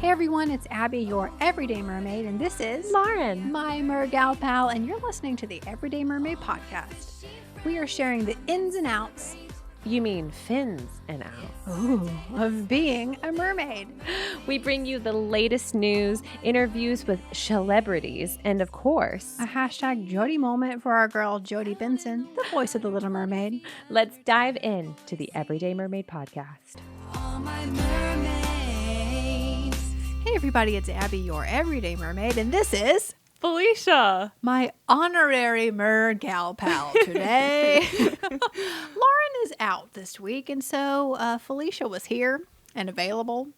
Hey everyone, it's Abby, your Everyday Mermaid, and this is Lauren, my Mergal pal, and you're listening to the Everyday Mermaid podcast. We are sharing the ins and outs. You mean fins and out. Ooh, of being a mermaid. We bring you the latest news, interviews with celebrities, and of course, A hashtag Jody moment for our girl Jody Benson, the voice of the Little Mermaid. let's dive in to the Everyday Mermaid podcast. All my mermaids. Hey everybody, it's Abby, your Everyday Mermaid, and this is Felicia. my honorary Mergal pal today. Lauren is out this week, and so Felicia was here and available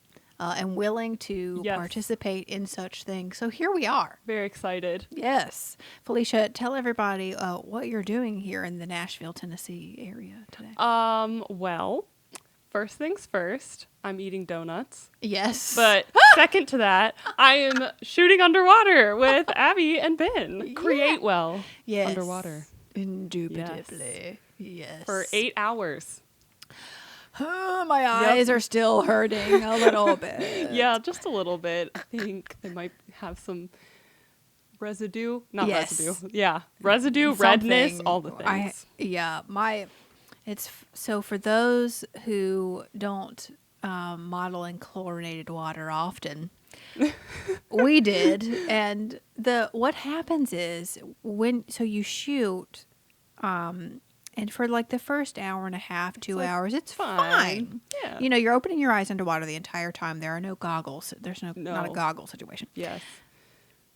and willing to participate in such things. So here we are. Very excited. Yes. Felicia, tell everybody what you're doing here in the Nashville, Tennessee area today. Well, first things first, I'm eating donuts. Yes. But second to that, I am shooting underwater with Abby and Ben. CreateWell yes. underwater. Indubitably. Yes. For 8 hours. My eyes are still hurting a little bit. Yeah, just a little bit. I think they might have some residue. Not residue. Yeah. Residue, redness, all the things. So for those who don't model in chlorinated water often, we did, and what happens is so you shoot, and for like the first hour and a half, 2 hours, it's fine. Yeah. You know, you're opening your eyes underwater the entire time. There are no goggles. There's not a goggle situation. Yes.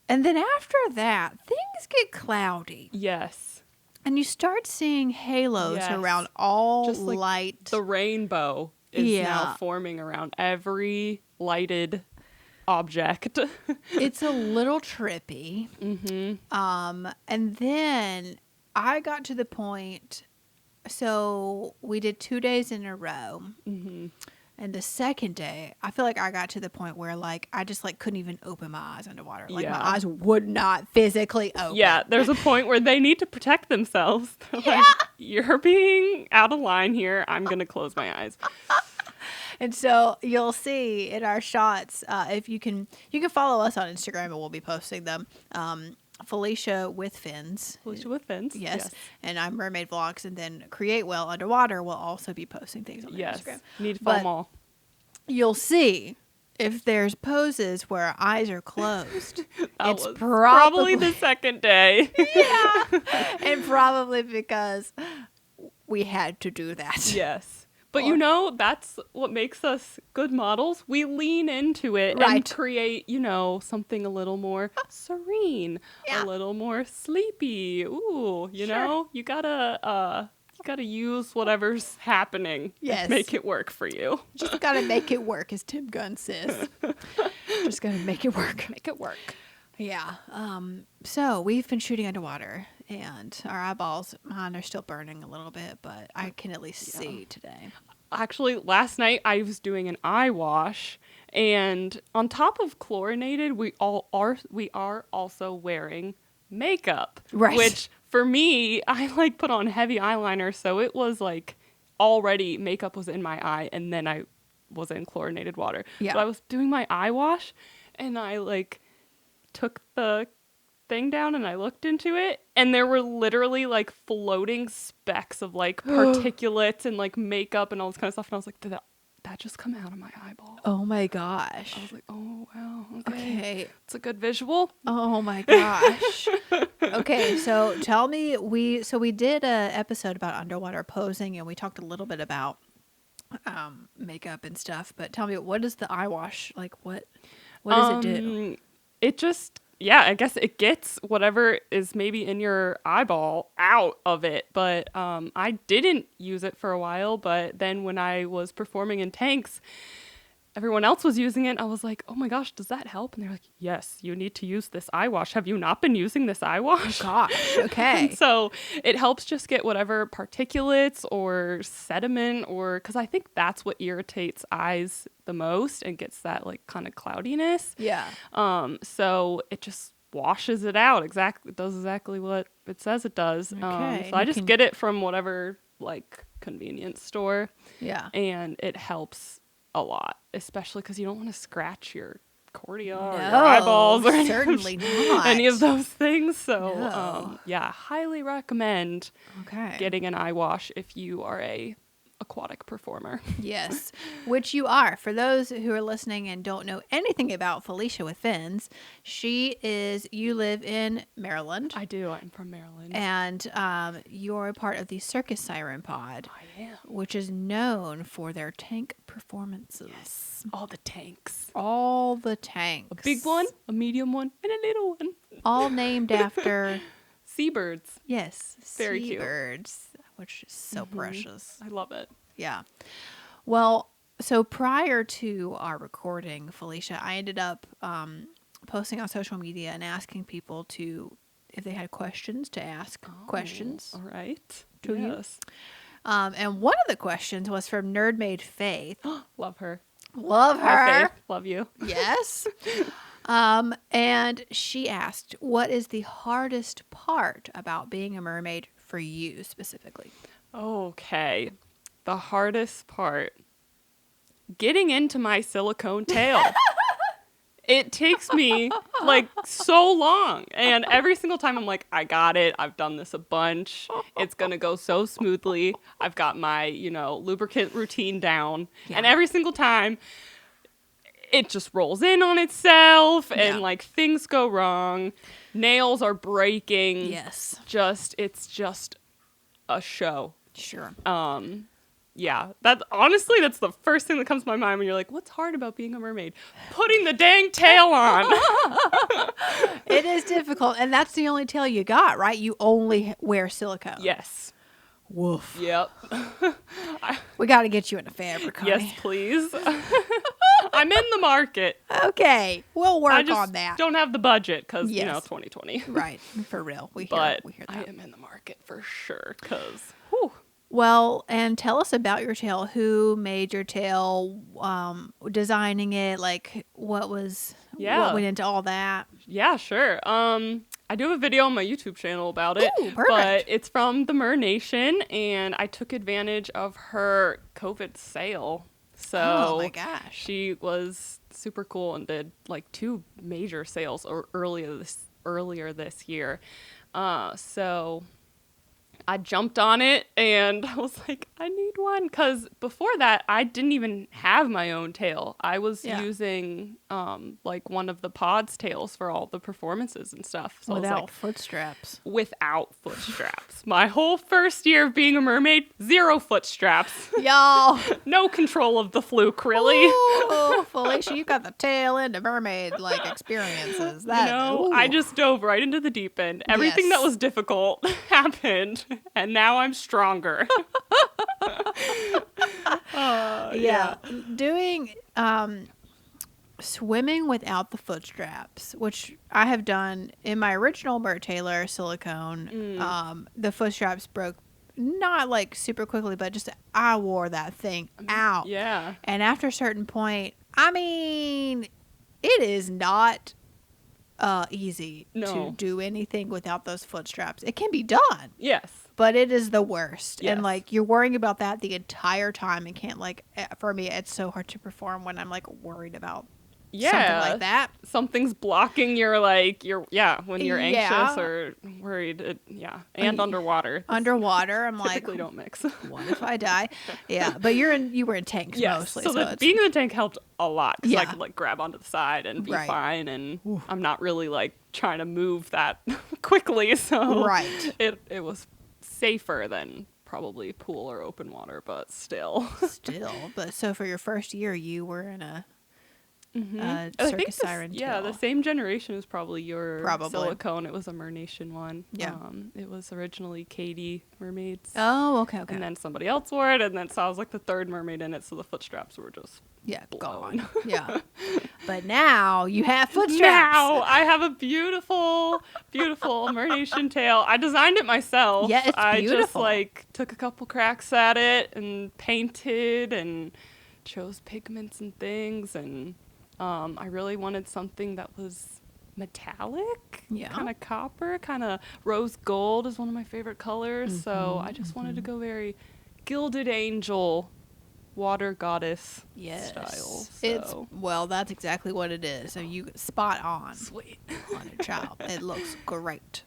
And then after that, things get cloudy. Yes. And you start seeing halos around all Just like light. The rainbow is now forming around every lighted object. It's a little trippy. Mm-hmm. And then I got to the point, so we did 2 days in a row. Mm-hmm. And the second day, I feel like I got to the point where like I just like couldn't even open my eyes underwater. Like my eyes would not physically open. Yeah, there's a point where they need to protect themselves. They're like, you're being out of line here. I'm going to close my eyes. And so you'll see in our shots, if you can follow us on Instagram and we'll be posting them. Felicia with fins. Felicia with fins. Yes. And I'm Mermaid Vlogs. And then CreateWell Underwater will also be posting things on their Instagram. Need to follow them all. You'll see if there's poses where our eyes are closed. It's was probably the second day. Yeah. And probably because we had to do that. Yes. But you know, that's what makes us good models. We lean into it and create, something a little more serene, a little more sleepy. Ooh, you know, you gotta use whatever's happening. Yes. Make it work for you. Just gotta make it work, as Tim Gunn says. Just gotta make it work. Make it work. Yeah. So we've been shooting underwater, and our eyeballs, mine are still burning a little bit, but I can at least see today. Actually, last night I was doing an eye wash, and on top of chlorinated, we are also wearing makeup. Right. Which for me, I like put on heavy eyeliner, so it was like already makeup was in my eye, and then I was in chlorinated water. Yeah. So I was doing my eye wash, and I like took the thing down and I looked into it, and there were literally like floating specks of like particulates and like makeup and all this kind of stuff, and I was like, did that just come out of my eyeball? Oh my gosh. I was like, oh wow, Okay. It's a good visual. Oh my gosh. Okay, so tell me, we did a episode about underwater posing, and we talked a little bit about makeup and stuff, but tell me, what is the eye wash like? What does it do? It just, I guess it gets whatever is maybe in your eyeball out of it. But I didn't use it for a while. But then when I was performing in tanks, everyone else was using it. I was like, oh my gosh, does that help? And they're like, yes, you need to use this eye wash. Have you not been using this eye wash? Oh gosh, okay. So it helps just get whatever particulates or sediment, or because I think that's what irritates eyes the most and gets that like kind of cloudiness. Yeah. So it just washes it out. It does exactly what it says it does. Okay. So I just get it from whatever like convenience store. Yeah. And it helps a lot, especially because you don't want to scratch your cornea or your eyeballs or certainly not. any of those things. So, No. yeah, highly recommend Okay. getting an eye wash if you are a aquatic performer. Yes, which you are. For those who are listening and don't know anything about Felicia with fins, you live in Maryland. I do. I'm from Maryland. And you're a part of the Circus Siren Pod, I am. which is known for their tank performances. Yes. All the tanks. All the tanks. A big one, a medium one, and a little one. All named after, Seabirds. yes, Very cute. seabirds, which is so precious. I love it. Yeah. Well, so prior to our recording, Felicia, I ended up posting on social media and asking people if they had questions, to ask questions. All right. To you. Yes. And one of the questions was from Mermaid Faith. Love her. Love Hi, her. Faith. Love you. Yes. And she asked, what is the hardest part about being a mermaid for you specifically? Okay. The hardest part. Getting into my silicone tail. It takes me like so long. And every single time I'm like, I got it. I've done this a bunch. It's going to go so smoothly. I've got my, lubricant routine down. Yeah. And every single time it just rolls in on itself and like things go wrong. Nails are breaking. Yes. It's just a show. Sure. Yeah, that's the first thing that comes to my mind when you're like, what's hard about being a mermaid? Putting the dang tail on. It is difficult, and that's the only tail you got, right? You only wear silicone. Yes. Woof. Yep. We got to get you in a fabric, honey. Yes, please. I'm in the market. Okay, we'll work I just on that. don't have the budget because, Yes. 2020. Right, for real. We hear But that. I am in the market for sure because, Well, and tell us about your tail. Who made your tail? Designing it? Like, what went into all that? yeah, sure. I do have a video on my YouTube channel about it. Ooh, perfect. But it's from the Mer Nation, and I took advantage of her COVID sale. So Oh my gosh. she was super cool and did like 2 major sales earlier this year. So I jumped on it and I was like, I need one. Because before that, I didn't even have my own tail. I was using like one of the pod's tails for all the performances and stuff. So Without foot straps. Without foot straps. My whole first year of being a mermaid, 0 foot straps. Y'all. No control of the fluke, really. Ooh, Felicia, you got the tail into mermaid like experiences. I just dove right into the deep end. Everything that was difficult happened, and now I'm stronger. Doing swimming without the foot straps, which I have done in my original Mert Taylor silicone. The foot straps broke not like super quickly, but just I wore that thing out. Yeah. And after a certain point, I mean, it is not easy to do anything without those foot straps. It can be done. Yes. But it is the worst. Yes. And like you're worrying about that the entire time and can't for me, it's so hard to perform when I'm like worried about something like that. Something's blocking when you're anxious or worried. And underwater. Underwater, I'm like, Typically don't mix. What if I die? Yeah, but you were in tanks mostly. So being in the tank helped a lot because I could like grab onto the side and be fine, and I'm not really like trying to move that quickly. So it was safer than probably pool or open water, but still. But so for your first year, you were in a Circus Siren tail. Yeah, the same generation as probably your silicone. It was a Mer Nation one. Yeah. It was originally Katie Mermaids. Oh, okay. And then somebody else wore it, and then so I was like the third mermaid in it, so the foot straps were just blown. Gone. Yeah. But now you have foot straps. Now I have a beautiful, beautiful Mer Nation tail. I designed it myself. Yeah, it's beautiful. I just took a couple cracks at it and painted and chose pigments and things, and I really wanted something that was metallic, kind of copper, kind of rose gold is one of my favorite colors. So I just wanted to go very gilded angel water goddess Yes. style. It's So. well, that's exactly what it is. So you spot on. Sweet. On a child. It looks great.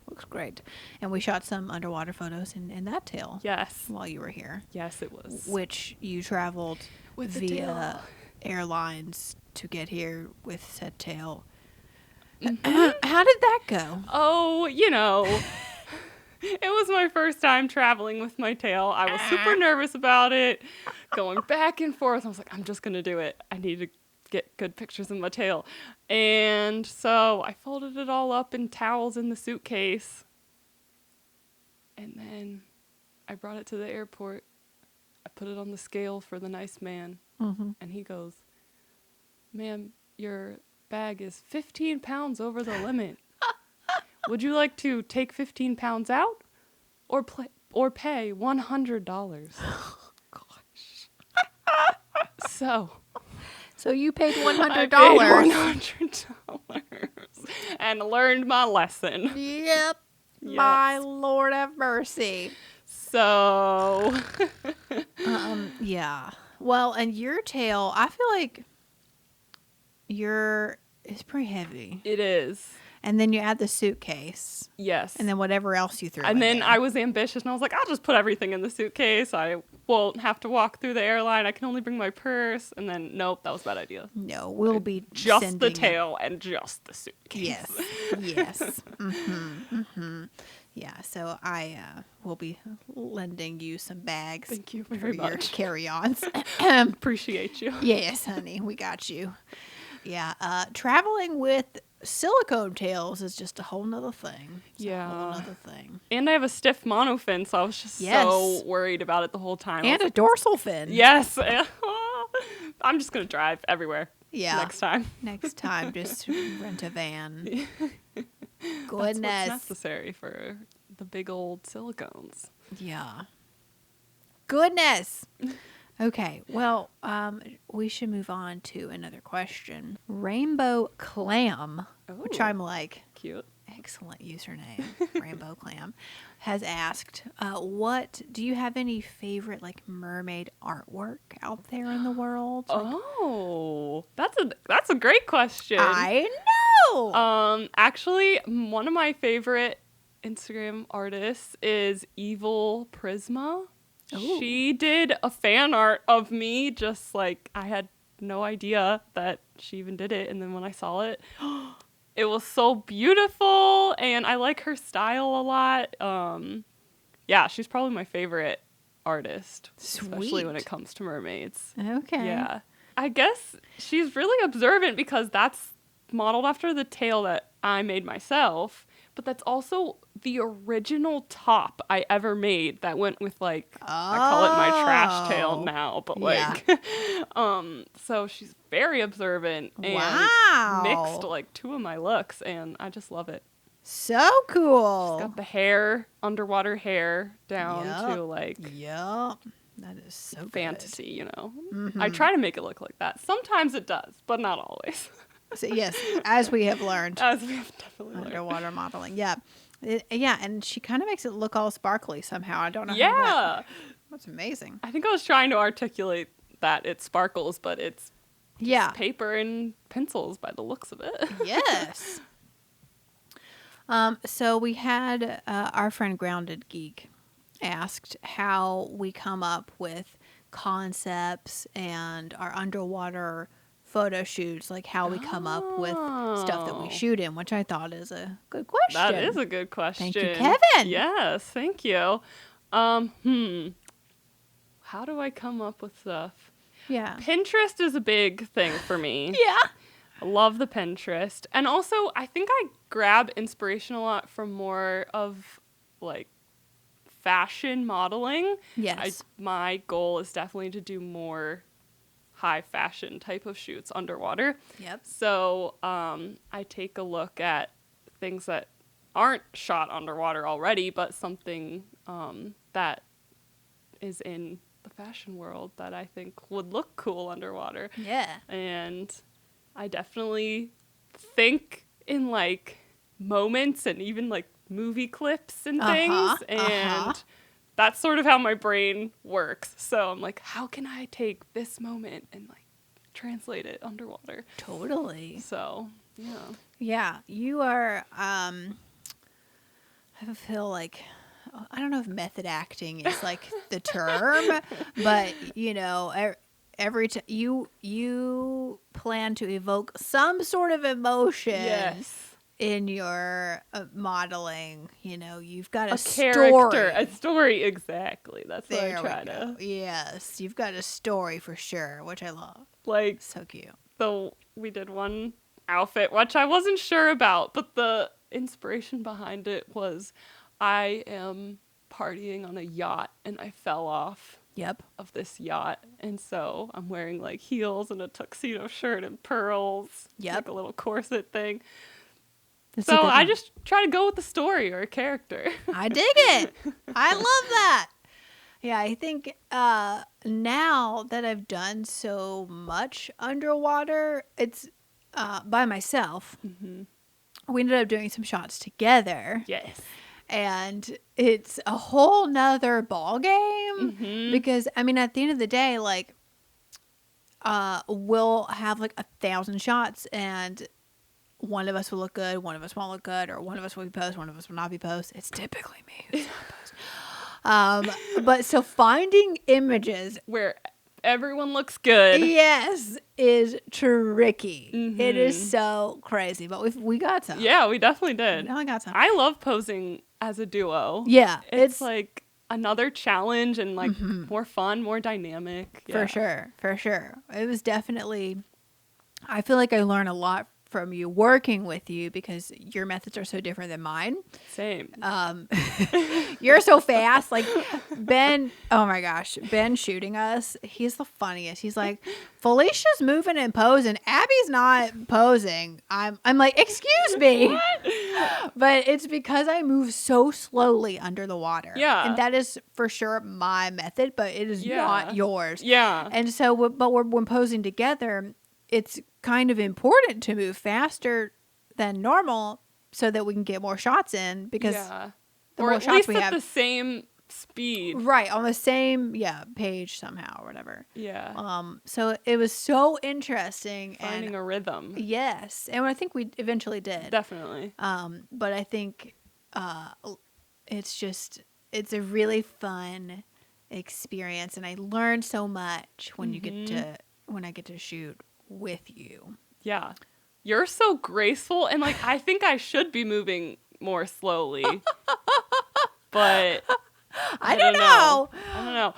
Looks great. And we shot some underwater photos in that tail Yes. while you were here. Yes, it was. Which you traveled With the via tail. airlines to get here with said tail. Mm-hmm. How did that go? Oh, you know, it was my first time traveling with my tail. I was super nervous about it, going back and forth. I was like, I'm just going to do it. I need to get good pictures of my tail. And so I folded it all up in towels in the suitcase. And then I brought it to the airport. I put it on the scale for the nice man. Mm-hmm. And he goes, "Ma'am, your bag is 15 pounds over the limit. Would you like to take 15 pounds out or pay $100? Gosh. So you paid $100. I paid $100 and learned my lesson. Yep. Yes. My Lord have mercy. So Yeah. Well, and your tail, I feel like it's pretty heavy. it is. And then you add the suitcase. Yes. And then whatever else you threw in And then there. I was ambitious and I was like, I'll just put everything in the suitcase. I won't have to walk through the airline. I can only bring my purse. And then, nope, that was a bad idea. No, we'll be Just the sending tail and just the suitcase. Yes. Yes. Mm-hmm. Mm-hmm. Yeah. So I will be lending you some bags. Thank you for very your much. carry-ons. Appreciate you. Yes, honey, we got you. Yeah. Traveling with silicone tails is just a whole nother thing. It's a whole nother thing. And I have a stiff monofin, so I was just so worried about it the whole time. And a dorsal fin. Yes. I'm just going to drive everywhere. Yeah. Next time. Next time, just rent a van. That's Goodness. what's necessary for the big old silicones. Yeah. Goodness. Okay. Well, we should move on to another question. Rainbow Clam, which Ooh. I'm like, Cute. excellent username, Rainbow Clam, has asked, what do you have any favorite like mermaid artwork out there in the world? Oh, that's a great question. I know. Actually, one of my favorite Instagram artists is Evil Prisma. Ooh. She did a fan art of me, just like I had no idea that she even did it, and then when I saw it, it was so beautiful, and I like her style a lot. Yeah, she's probably my favorite artist, especially when it comes to mermaids. Okay. Yeah. I guess she's really observant because that's modeled after the tail that I made myself, but that's also the original top I ever made that went with like, I call it my trash tail now, but like, so she's very observant and mixed like two of my looks, and I just love it. So cool. She's got the hair, underwater hair down to like that is so fantasy, you know. Mm-hmm. I try to make it look like that. Sometimes it does, but not always. So, yes, as we have learned. As we have definitely learned. Underwater modeling. Yeah. And she kind of makes it look all sparkly somehow. I don't know how Yeah. that's amazing. I think I was trying to articulate that it sparkles, but it's just paper and pencils by the looks of it. Yes. So we had our friend Grounded Geek asked how we come up with concepts and our underwater photo shoots, like how we come up with stuff that we shoot in, which I thought is a good question. That is a good question. Thank you, Kevin. Yes, thank you. How do I come up with stuff? Yeah. Pinterest is a big thing for me. Yeah. I love the Pinterest. And also, I think I grab inspiration a lot from more of, like, fashion modeling. Yes. My goal is definitely to do more high fashion type of shoots underwater. Yep. So I take a look at things that aren't shot underwater already, but something that is in the fashion world that I think would look cool underwater. Yeah. And I definitely think in like moments and even like movie clips and things and that's sort of how my brain works. So I'm like, how can I take this moment and like translate it underwater? Totally. So, yeah. Yeah, you are. I feel like I don't know if method acting is like the term, but you know, every time you plan to evoke some sort of emotion Yes. in your modeling. You know, you've got a character, story. a story, exactly. That's what I There try we go. to. Yes, you've got a story for sure, which I love. Like, So cute. so we did one outfit, which I wasn't sure about, but the inspiration behind it was I am partying on a yacht and I fell off Yep. of this yacht. And so I'm wearing like heels and a tuxedo shirt and pearls. Yep. Like a little corset thing. That's a So good I one. just try to go with the story or a character. I dig it. I love that. Yeah, I think now that I've done so much underwater, it's by myself. Mm-hmm. We ended up doing some shots together, Yes. and it's a whole nother ball game Mm-hmm. because I mean, at the end of the day, like, we'll have like 1,000 shots, and one of us will look good, one of us won't look good, or one of us will be posed, one of us will not be posed. It's typically me who's not posed. But so finding images, Where everyone looks good. yes, is tricky. Mhm. It is so crazy, but we got some. Yeah, we definitely did. We got some. I love posing as a duo. Yeah, It's like another challenge and like more fun, more dynamic. Yeah. for sure. It was definitely. I feel like I learn a lot from you working with you because your methods are so different than mine. Same. You're so fast. Like Ben, oh my gosh, Ben shooting us. He's the funniest. He's like, Felicia's moving and posing. Abby's not posing. I'm like, excuse me. But it's because I move so slowly under the water. Yeah. And that is for sure my method, but it is not yours. Yeah. And so, but when posing together, it's kind of important to move faster than normal so that we can get more shots in because the or more at shots least we at have. the same speed. Right, on the same page somehow or whatever. Yeah. So it was so interesting Finding a rhythm. Yes, and I think we eventually did. Definitely. But I think it's a really fun experience, and I learned so much when I get to shoot with you. Yeah. You're so graceful and like I think I should be moving more slowly. But I don't know. I don't know.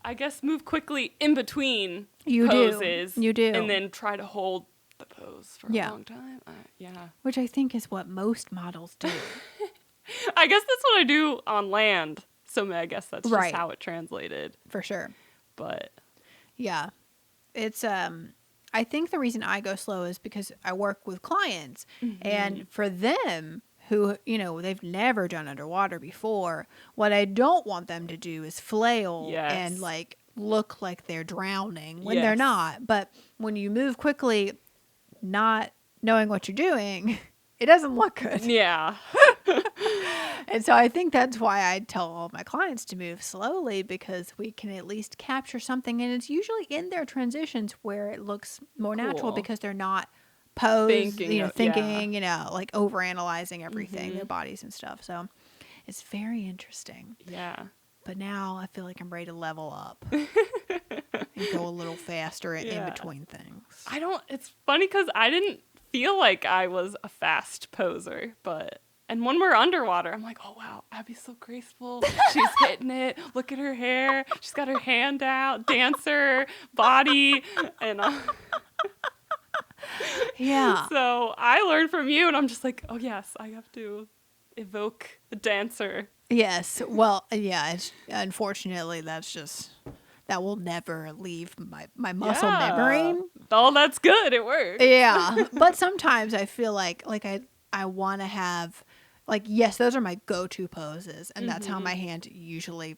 I guess move quickly in between poses. You do. And then try to hold the pose for a long time. Yeah. Which I think is what most models do. I guess that's what I do on land. So I guess that's just Right. how it translated. For sure. But yeah. It's I think the reason I go slow is because I work with clients and for them who, you know, they've never done underwater before, what I don't want them to do is flail and like look like they're drowning when they're not. But when you move quickly, not knowing what you're doing, it doesn't look good. Yeah. And so I think that's why I tell all my clients to move slowly because we can at least capture something. And it's usually in their transitions where it looks more natural because they're not posed, thinking, like overanalyzing everything, their bodies and stuff. So it's very interesting. Yeah. But now I feel like I'm ready to level up and go a little faster in between things. It's funny because I didn't feel like I was a fast poser, and when we're underwater, I'm like, oh, wow, Abby's so graceful. She's hitting it. Look at her hair. She's got her hand out. Dancer, body. And yeah. So I learned from you, and I'm just like, oh, yes, I have to evoke the dancer. Yes. Well, yeah, unfortunately, that will never leave my muscle memory. Oh, that's good. It works. Yeah. But sometimes I feel like I want to have, like, yes, those are my go-to poses, and that's how my hand usually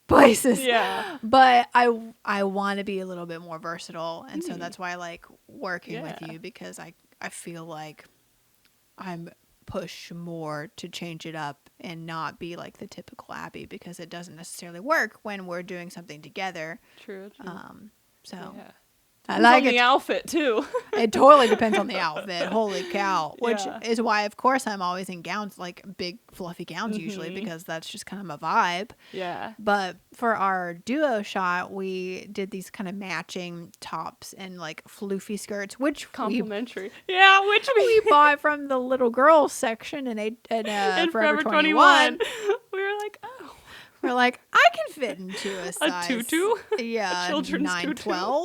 places. Yeah. But I want to be a little bit more versatile, and so that's why I like working with you because I feel like I'm push more to change it up and not be like the typical Abby, because it doesn't necessarily work when we're doing something together. True. So Yeah. I Depends like on it. the outfit too. It totally depends on the outfit. Holy cow. Which Yeah. is why, of course, I'm always in gowns, like big fluffy gowns usually, because that's just kind of my vibe. Yeah. But for our duo shot, we did these kind of matching tops and like floofy skirts, which Complimentary. Yeah, which we bought from the little girls section in Forever 21. We were like, oh. We're like, I can fit into a size. tutu? Yeah, Children's 9-12.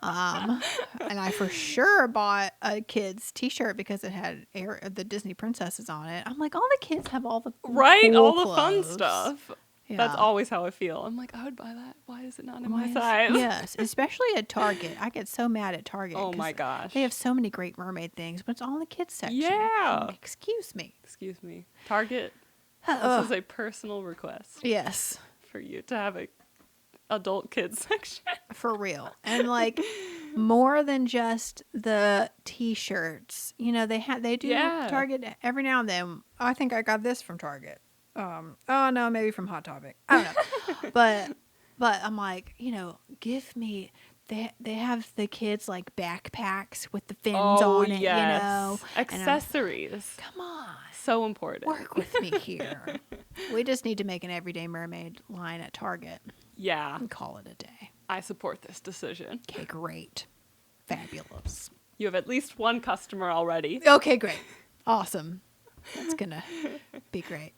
And I for sure bought a kid's t-shirt because it had the Disney princesses on it. I'm like, all the kids have all the cool all the fun clothes. stuff. Yeah. That's always how I feel. I'm like, I would buy that. Why is it not in my size? Yes, especially at Target. I get so mad at Target. Oh 'cause my gosh. They have so many great mermaid things, but it's all in the kids section. Yeah. Excuse me. Excuse me. Target, this is a personal request Yes. for you to have a adult kids section. For real. And like more than just the t-shirts. You know, they do Target every now and then. I think I got this from Target. Oh no, maybe from Hot Topic. I don't know. but I'm like, you know, give me they have the kids like backpacks with the fins on it, yes. you know. Accessories. Come on. So important. Work with me here. We just need to make an everyday mermaid line at Target Yeah. and call it a day. I support this decision. Okay, great. Fabulous. You have at least one customer already. Okay, great. Awesome. That's going to be great.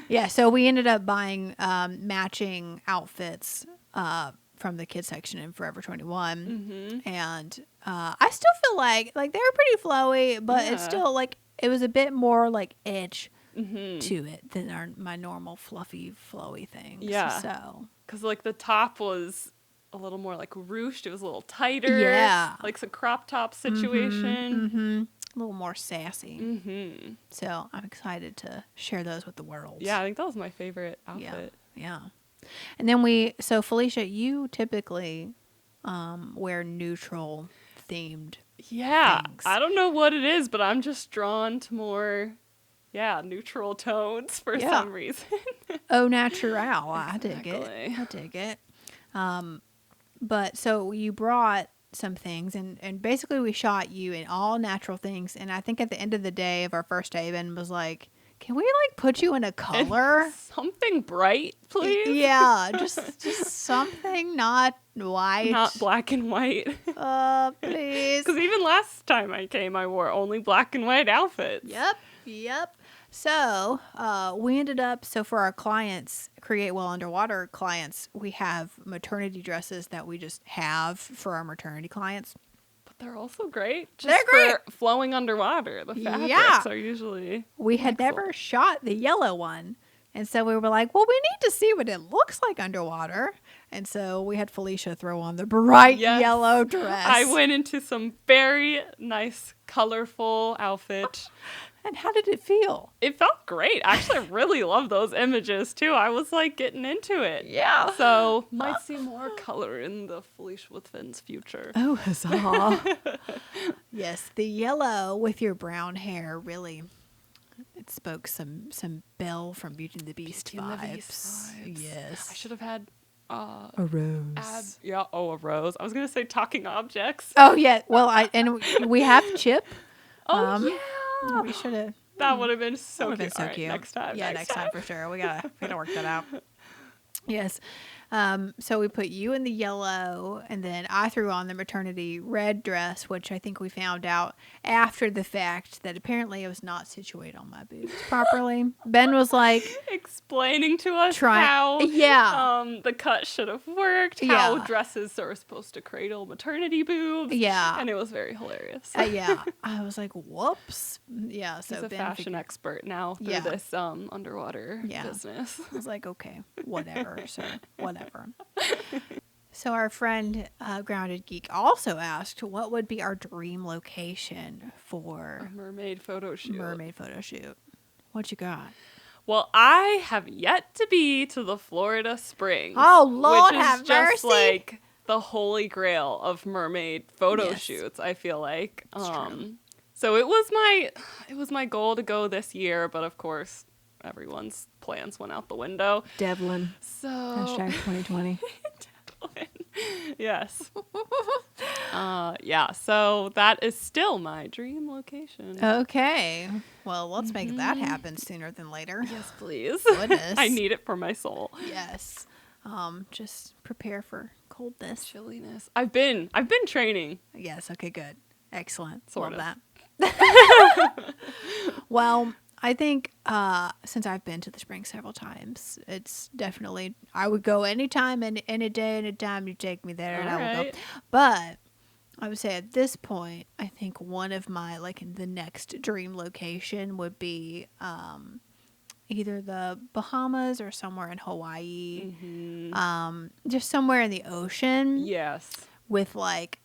Yeah, so we ended up buying matching outfits from the kids section in Forever 21. Mm-hmm. And I still feel like they were pretty flowy, but it's still like it was a bit more like edge to it than my normal fluffy, flowy things. Yeah. So, because like the top was a little more like ruched. It was a little tighter. Yeah. Like some crop top situation. a little more sassy. So I'm excited to share those with the world. Yeah, I think that was my favorite outfit. Yeah. And then so Felicia, you typically wear neutral themed things. I don't know what it is, but I'm just drawn to more neutral tones for some reason. Au natural. I dig Exactly. it. I dig it. But so you brought some things and basically we shot you in all natural things, and I think at the end of the day of our first day, Ben was like, can we like put you in a color? Something bright, please. Yeah, just something not white. Not black and white. Please. Because even last time I came, I wore only black and white outfits. Yep. So we ended up, for our clients, CreateWell Underwater clients, we have maternity dresses that we just have for our maternity clients. But they're also great. They're great. For flowing underwater. The fabrics are usually We had never shot the yellow one. And so we were like, well, we need to see what it looks like underwater. And so we had Felicia throw on the bright yellow dress. I went into some very nice, colorful outfit. And how did it feel? It felt great. Actually, I really love those images, too. I was, like, getting into it. Yeah. So, might see more color in the Felicia with Fins future. Oh, huzzah. Yes, the yellow with your brown hair really... It spoke some Belle from Beauty and the Beast vibes. Yes. I should have had a rose. A rose. I was gonna say talking objects. Oh yeah. Well, we have Chip. Yeah. We should have. That would have been so cute. Been so cute. Next time. Yeah, next time for sure. We gotta work that out. Yes. So we put you in the yellow, and then I threw on the maternity red dress, which I think we found out after the fact that apparently it was not situated on my boobs properly. Ben was like explaining to us how the cut should have worked, how dresses are supposed to cradle maternity boobs. Yeah. And it was very hilarious. I was like, whoops. Yeah. So he's a Ben fashion expert now through this underwater business. I was like, okay, whatever, sir, whatever. So our friend Grounded Geek also asked what would be our dream location for a mermaid photo shoot. What you got? Well, I have yet to be to the Florida Springs. Oh, Lord, which is have just mercy. like the holy grail of mermaid photo shoots, I feel like. So it was my goal to go this year, but of course everyone's plans went out the window. Devlin. So Hashtag 2020. yes. Yeah, so that is still my dream location. Okay. Well, let's make that happen sooner than later. Yes, please. Goodness. I need it for my soul. Yes. Just prepare for coldness. Chilliness. I've been training. Yes. Okay, good. Excellent. Sort Love of. that. Well, I think since I've been to the spring several times, it's definitely, I would go anytime, any day, anytime you take me there, and I will go. Alright. But I would say at this point, I think one of my, the next dream location would be either the Bahamas or somewhere in Hawaii. Just somewhere in the ocean. Yes. With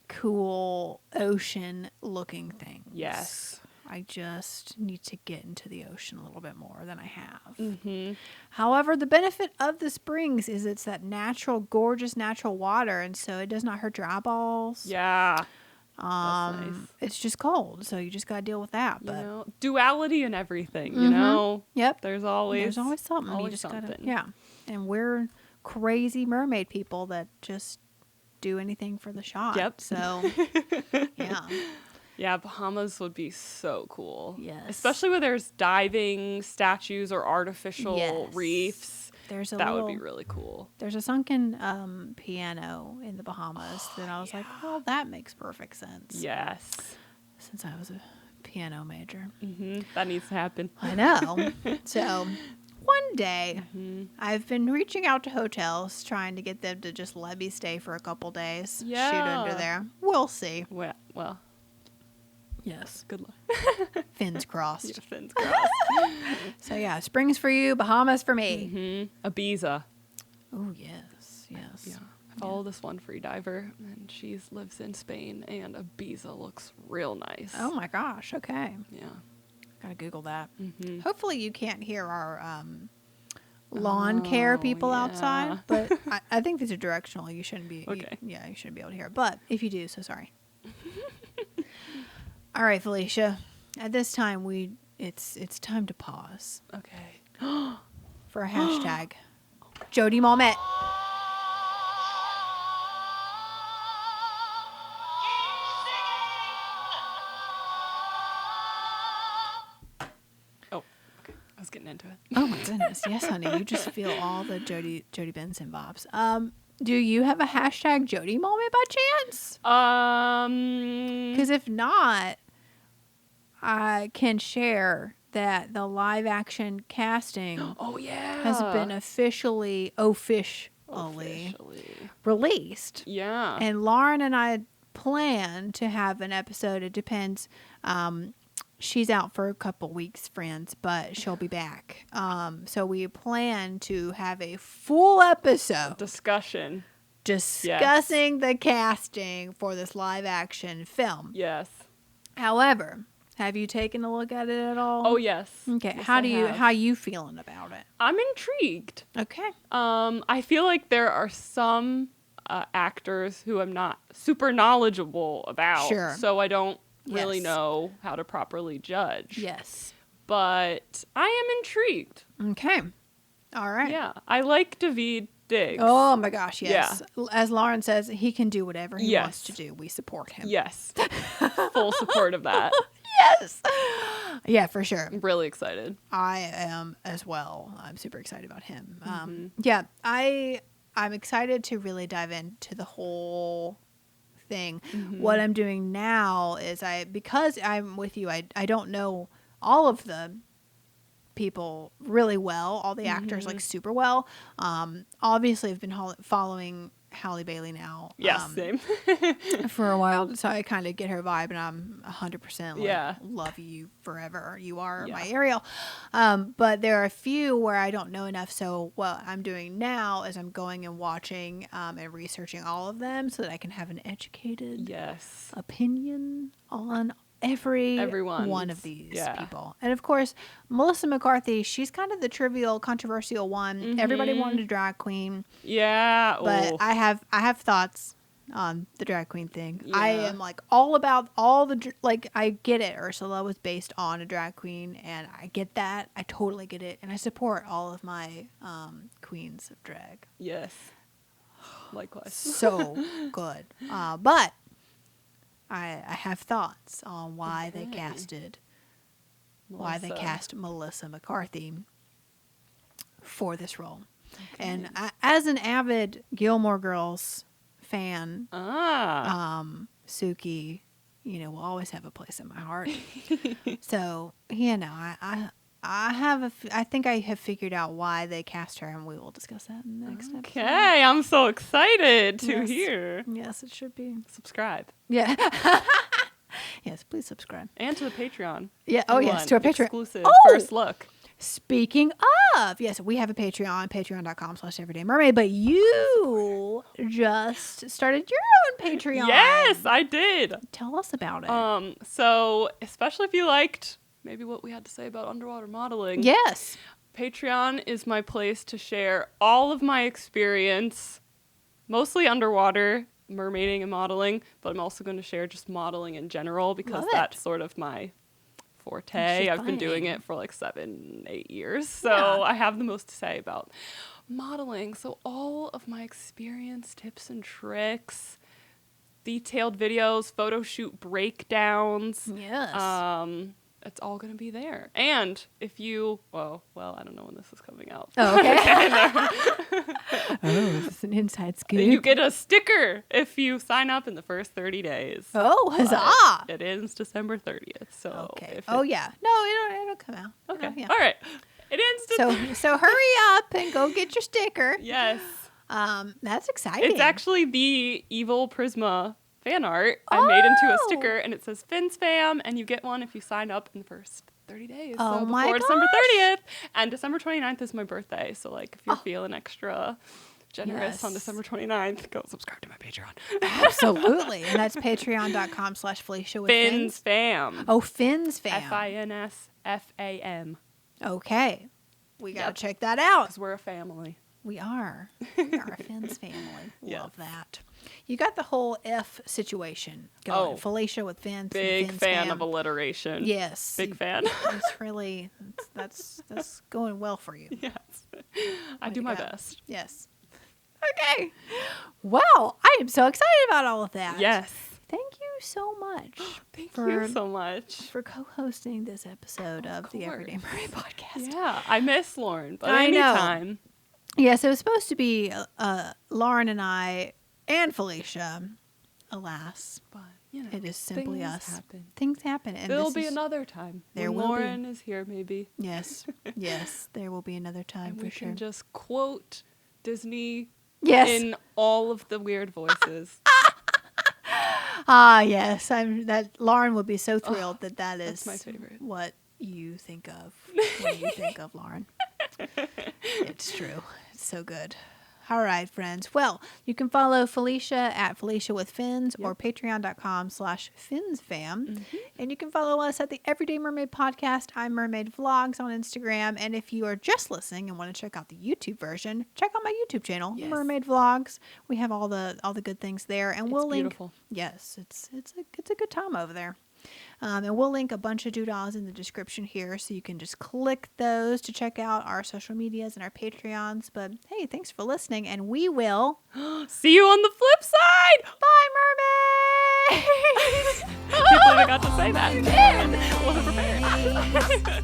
cool ocean looking things. Yes. I just need to get into the ocean a little bit more than I have. However, the benefit of the springs is it's that natural, gorgeous natural water, and so it does not hurt your eyeballs. Yeah. That's nice. It's just cold, so you just got to deal with that. You But know, duality in everything, you know? Yep. There's always something. You always just something. gotta, yeah. And we're crazy mermaid people that just do anything for the shot. Yep. So, yeah. Yeah, Bahamas would be so cool. Yes. Especially where there's diving statues or artificial Yes. reefs. There's a That little, would be really cool. There's a sunken piano in the Bahamas that I was like, well, that makes perfect sense. Yes. Since I was a piano major. That needs to happen. I know. So one day, I've been reaching out to hotels trying to get them to just let me stay for a couple days. Yeah. Shoot under there. We'll see. Well, Yes. good luck. Fins crossed. Your fins crossed. So yeah, springs for you, Bahamas for me. Ibiza. Oh, yes. Yes. Yeah. I follow this one free diver, and she lives in Spain, and Ibiza looks real nice. Oh my gosh. Okay. Yeah. Gotta Google that. Hopefully you can't hear our lawn care people outside, but I think these are directional. You shouldn't be. Okay. You shouldn't be able to hear it. But if you do, so sorry. All right, Felicia. At this time, it's time to pause Okay. for a hashtag. Jody moment. Oh, okay. I was getting into it. Oh my goodness, yes, honey. You just feel all the Jody Benson vibes. Do you have a hashtag Jody moment by chance? Because if not, I can share that the live action casting Oh yeah. has been officially released. Yeah. And Lauren and I plan to have an episode. It depends. She's out for a couple weeks, friends, but she'll be back. So we plan to have a full episode Discussion. discussing the casting for this live action film. Yes. However, have you taken a look at it at all? Oh yes. Okay. Yes, How you feeling about it? I'm intrigued. Okay. I feel like there are some actors who I'm not super knowledgeable about. Sure. So I don't really Yes. know how to properly judge. Yes. But I am intrigued. Okay. All right. Yeah. I like David Diggs. Oh my gosh, yes. As Lauren says, he can do whatever he Yes. wants to do. We support him. Yes. Full support of that. Yes. Yeah, for sure. I'm really excited. I am as well. I'm super excited about him. Yeah, I'm excited to really dive into the whole thing. What I'm doing now is because I'm with you, I don't know all of the people really well, all the actors super well. Obviously I've been following Halle Bailey now. Yes, same. For a while, so I kind of get her vibe, and I'm 100% Yeah. love you forever. You are Yeah. my Ariel. But there are a few where I don't know enough. So what I'm doing now is I'm going and watching and researching all of them so that I can have an educated Yes. opinion on every one of these yeah. people. And of course, Melissa McCarthy, she's kind of the trivial, controversial one. Everybody wanted a drag queen. Yeah. But Ooh. I have thoughts. on the drag queen thing. I Yeah. am like all about all the like. I get it. Ursula was based on a drag queen, and I get that. I totally get it, and I support all of my queens of drag. Yes. Likewise. So good. But I have thoughts on why they casted why they cast Melissa McCarthy for this role. Okay. And as an avid Gilmore Girls fan, Suki, will always have a place in my heart. So, I think I have figured out why they cast her, and we will discuss that in the next episode. Okay, I'm so excited to Yes. hear. Yes, it should be. Subscribe. Yeah. Yes, please subscribe. And to the Patreon. Yeah. Oh, yes, to our Patreon. Exclusive Oh! first look. Speaking of, yes, we have a Patreon, patreon.com/everydaymermaid, but you just started your own Patreon. Yes, I did. Tell us about it. So especially if you liked maybe what we had to say about underwater modeling. Yes. Patreon is my place to share all of my experience, mostly underwater, mermaiding and modeling, but I'm also going to share just modeling in general because Love it. that's sort of my forte. That's your I've been doing thing. it for like 7-8 years, so Yeah. I have the most to say about modeling. So all of my experience, tips and tricks, detailed videos, photo shoot breakdowns, Yes. it's all going to be there. And if you, well, I don't know when this is coming out. Oh, okay. Oh, this is an inside scoop. You get a sticker if you sign up in the first 30 days. Oh, huzzah. It ends December 30th. So Okay. if Oh, it- yeah. No, it'll come out. Okay. Yeah. All right. It ends. So hurry up and go get your sticker. Yes. That's exciting. It's actually the Evil Prisma fan art I made into a sticker, and it says Fins Fam, and you get one if you sign up in the first 30 days. Oh so my before December gosh. 30th. And December 29th is my birthday. So, like, if you're feeling extra generous on Yes. December 29th, go subscribe to my Patreon. Absolutely. And that's patreon.com/Felicia with Fins Fins. Fam. Oh, Fins Fam. FINSFAM. Okay. We got to Yep. check that out. Because we're a family. We are. We are a Fins family. Yes. Love that. You got the whole F situation going. Oh. Felicia with Fins. Big Fins fan Fam. of alliteration. Yes. Big fan. It's really, that's going well for you. Yes. I Way do to my go. best. Yes. Okay. Wow. I am so excited about all of that. Yes. Thank you so much Thank for you so much. for co-hosting this episode of the Everyday course. Mermaid podcast. Yeah, I miss Lauren, but I know. anytime. Yes, it was supposed to be Lauren and I and Felicia. Alas, But, you know, it is simply things us. happen. Things happen, and There'll this be is- another time. there when will be. Lauren is here, maybe. Yes, yes, there will be another time And for we sure. can just quote Disney Yes. in all of the weird voices. Yes. That Lauren would be so thrilled that that's is my favorite. what you think of when you think of Lauren. It's true. It's so good. All right, friends. Well, you can follow Felicia at Felicia with Fins or patreon.com/FinsFam. And you can follow us at the Everyday Mermaid Podcast. I'm Mermaid Vlogs on Instagram. And if you are just listening and want to check out the YouTube version, check out my YouTube channel, Yes. Mermaid Vlogs. We have all the good things there, and we'll link. Beautiful. Yes, it's a good time over there. And we'll link a bunch of doodles in the description here, so you can just click those to check out our social medias and our Patreons. But hey, thanks for listening, and we will See you on the flip side! bye, mermaids. I can't believe I got to say that. Wasn't prepared.